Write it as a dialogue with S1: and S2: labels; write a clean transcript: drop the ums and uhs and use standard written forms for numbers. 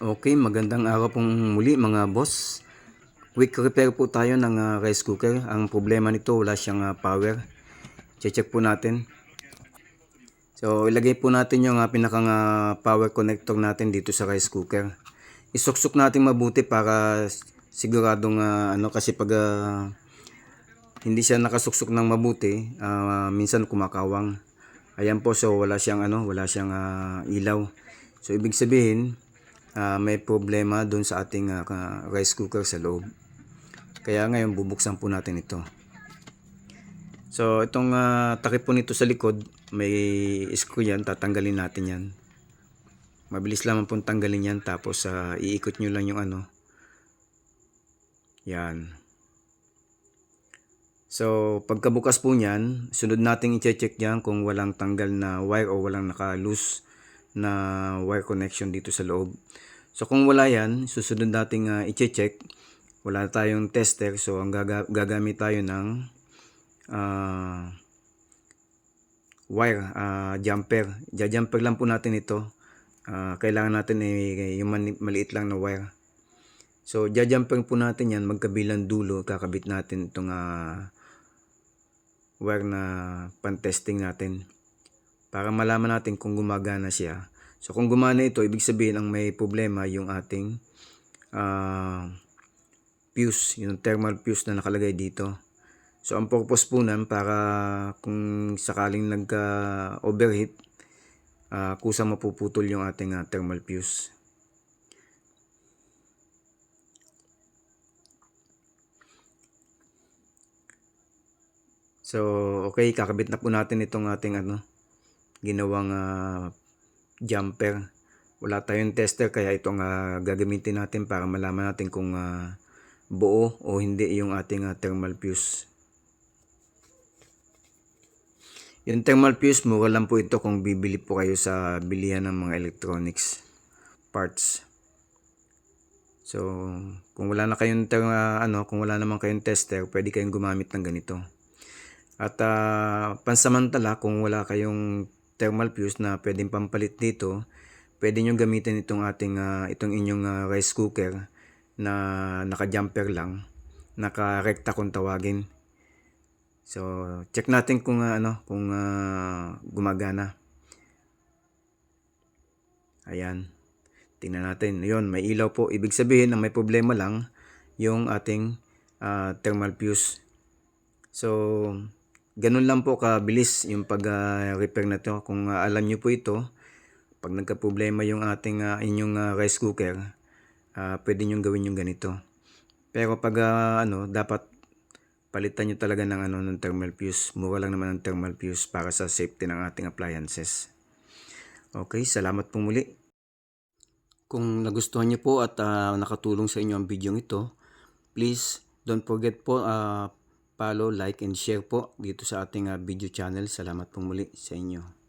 S1: Okay, magandang araw pong muli mga boss. Quick repair po tayo ng rice cooker. Ang problema nito, wala siyang power. Check po natin. So ilagay po natin yung pinakang power connector natin dito sa rice cooker. Isuksok natin mabuti para siguradong kasi pag hindi siya nakasuksok ng mabuti, minsan kumakawang. Ayan po, so wala siyang ilaw. So ibig sabihin, may problema doon sa ating rice cooker sa loob. Kaya ngayon bubuksan po natin ito. So itong takip po nito sa likod, may screw yan, tatanggalin natin yan. Mabilis lamang pong tanggalin yan, tapos iikot nyo lang yung yan. So pagkabukas po niyan, sunod nating i-check yan kung walang tanggal na wire o walang naka-loose na wire connection dito sa loob. So kung wala yan, susunod nating i-check. Wala tayong tester, so ang gagamit tayo ng wire, jumper. Jumper lang po natin ito. Kailangan natin yung maliit lang na wire. So jumper po natin yan, magkabilang dulo, kakabit natin itong wire na pan-testing natin para malaman natin kung gumagana siya. So kung gumana ito, ibig sabihin ang may problema yung ating fuse, yung thermal fuse na nakalagay dito. So ang purpose po nan, para kung sakaling nagka-overheat, kusang mapuputol yung ating thermal fuse. So okay, kakabit na po natin itong ating ginawang jumper. Wala tayong tester, kaya itong gagamitin natin para malaman natin kung buo o hindi yung ating thermal fuse. Yung thermal fuse, mura lang po ito kung bibili po kayo sa bilihan ng mga electronics parts. So kung wala na kayong kung wala naman kayong tester, pwede kayong gumamit ng ganito. At pansamantala, kung wala kayong thermal fuse na pwedeng pampalit dito, pwede nyo gamitin itong inyong rice cooker na naka-jumper lang, naka-rekta kung tawagin. So check natin kung gumagana. Ayan, tingnan natin. Yun, may ilaw po. Ibig sabihin na may problema lang yung ating thermal fuse. So ganun lang po kabilis yung pag-repair na to. Kung alam nyo po ito, pag nagka-problema yung inyong rice cooker, pwede nyo gawin yung ganito. Pero pag dapat palitan nyo talaga ng thermal fuse. Mura lang naman ang thermal fuse para sa safety ng ating appliances. Okay, salamat po muli. Kung nagustuhan nyo po at nakatulong sa inyo ang video ito, please don't forget po follow, like, and share po dito sa ating video channel. Salamat po muli sa inyo.